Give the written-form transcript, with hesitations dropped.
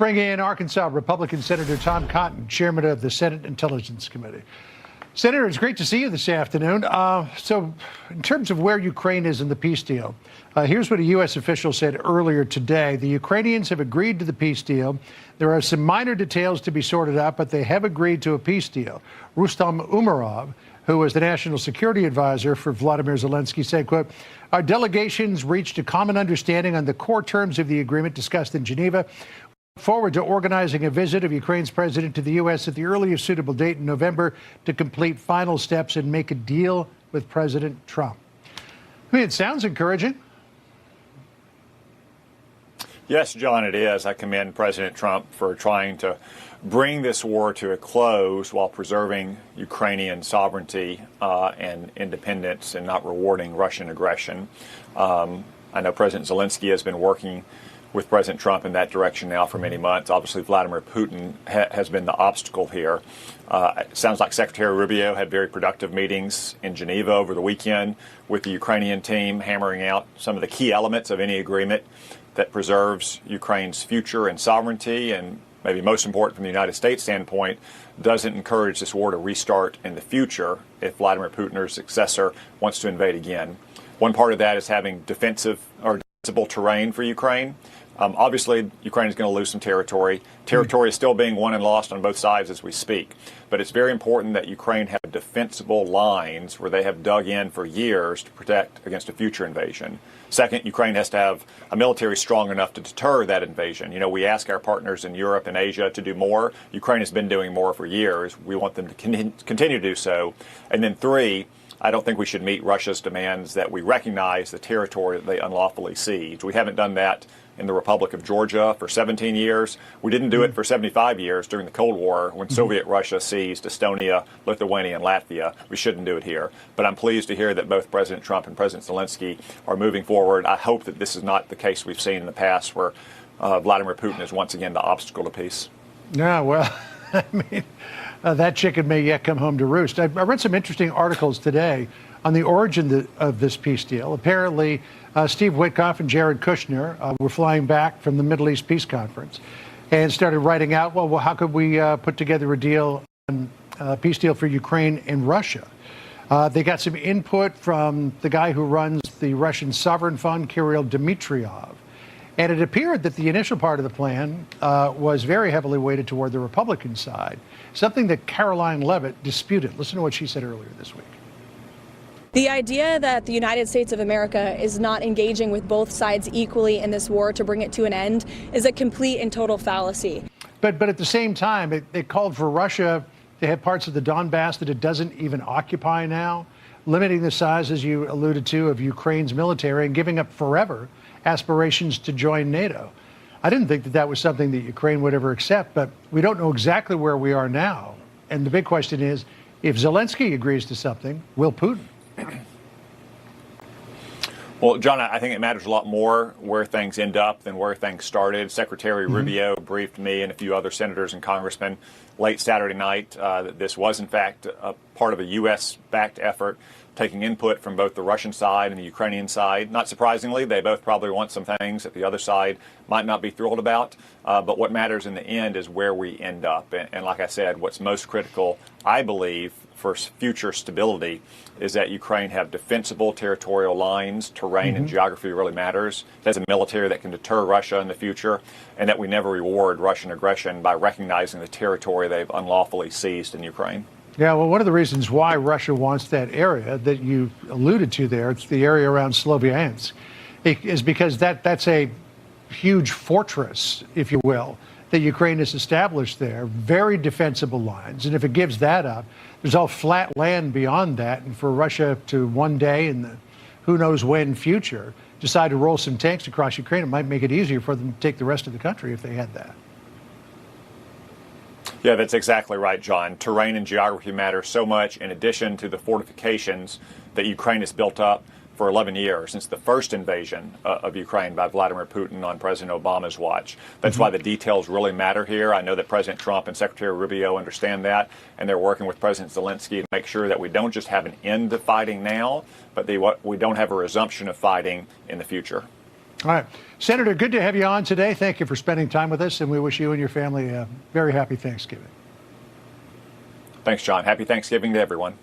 bring in Arkansas Republican Senator Tom Cotton, chairman of the Senate Intelligence Committee. Senator, it's great to see you this afternoon. So in terms of where Ukraine is in the peace deal, here's what a U.S. official said earlier today. The Ukrainians have agreed to the peace deal. There are some minor details to be sorted out, but they have agreed to a peace deal. Rustam Umerov, who was the national security advisor for Vladimir Zelensky, said, quote, our delegations reached a common understanding on the core terms of the agreement discussed in Geneva. Forward to organizing a visit of Ukraine's president to the U.S. at the earliest suitable date in November to complete final steps and make a deal with President Trump. I mean, it sounds encouraging. Yes, John, it is. I commend President Trump for trying to bring this war to a close while preserving Ukrainian sovereignty and independence and not rewarding Russian aggression. I know President Zelensky has been working with President Trump in that direction now for many months. Obviously, Vladimir Putin has been the obstacle here. It sounds like Secretary Rubio had very productive meetings in Geneva over the weekend with the Ukrainian team, hammering out some of the key elements of any agreement that preserves Ukraine's future and sovereignty, and maybe most important from the United States standpoint, doesn't encourage this war to restart in the future if Vladimir Putin or his successor wants to invade again. One part of that is having defensible terrain for Ukraine. Obviously, Ukraine is going to lose some territory. Territory is still being won and lost on both sides as we speak. But it's very important that Ukraine have defensible lines where they have dug in for years to protect against a future invasion. Second, Ukraine has to have a military strong enough to deter that invasion. You know, we ask our partners in Europe and Asia to do more. Ukraine has been doing more for years. We want them to continue to do so. And then three, I don't think we should meet Russia's demands that we recognize the territory that they unlawfully seized. We haven't done that in the Republic of Georgia for 17 years. We didn't do it for 75 years during the Cold War when Soviet Russia seized Estonia, Lithuania, and Latvia. We shouldn't do it here. But I'm pleased to hear that both President Trump and President Zelensky are moving forward. I hope that this is not the case we've seen in the past where Vladimir Putin is once again the obstacle to peace. Yeah, well, I mean, that chicken may yet come home to roost. I read some interesting articles today on the origin of this peace deal. Apparently, Steve Witkoff and Jared Kushner were flying back from the Middle East Peace Conference and started writing out, well, how could we put together a deal, peace deal for Ukraine and Russia? They got some input from the guy who runs the Russian Sovereign Fund, Kirill Dmitriev. And it appeared that the initial part of the plan was very heavily weighted toward the Republican side, something that Caroline Leavitt disputed. Listen to what she said earlier this week. The idea that the United States of America is not engaging with both sides equally in this war to bring it to an end is a complete and total fallacy. But at the same time, it called for Russia to have parts of the Donbass that it doesn't even occupy now, limiting the size, as you alluded to, of Ukraine's military and giving up forever aspirations to join NATO. I didn't think that that was something that Ukraine would ever accept, but we don't know exactly where we are now. And the big question is, if Zelensky agrees to something, will Putin? Well, John, I think it matters a lot more where things end up than where things started. Secretary Rubio briefed me and a few other senators and congressmen late Saturday night that this was, in fact, a part of a U.S.-backed effort, taking input from both the Russian side and the Ukrainian side. Not surprisingly, they both probably want some things that the other side might not be thrilled about. But what matters in the end is where we end up. And like I said, what's most critical, I believe, for future stability is that Ukraine have defensible territorial lines. Terrain and geography really matters. There's a military that can deter Russia in the future, and that we never reward Russian aggression by recognizing the territory they've unlawfully seized in Ukraine. Yeah, well, one of the reasons why Russia wants that area that you alluded to there, it's the area around Sloviansk, is because that's a huge fortress, if you will, that Ukraine has established there, very defensible lines. And if it gives that up, there's all flat land beyond that. And for Russia to one day in the who knows when future decide to roll some tanks across Ukraine, it might make it easier for them to take the rest of the country if they had that. Yeah, that's exactly right, John. Terrain and geography matter so much, in addition to the fortifications that Ukraine has built up for 11 years, since the first invasion of Ukraine by Vladimir Putin on President Obama's watch. That's why the details really matter here. I know that President Trump and Secretary Rubio understand that, and they're working with President Zelensky to make sure that we don't just have an end to fighting now, but we don't have a resumption of fighting in the future. All right. Senator, good to have you on today. Thank you for spending time with us, and we wish you and your family a very happy Thanksgiving. Thanks, John. Happy Thanksgiving to everyone.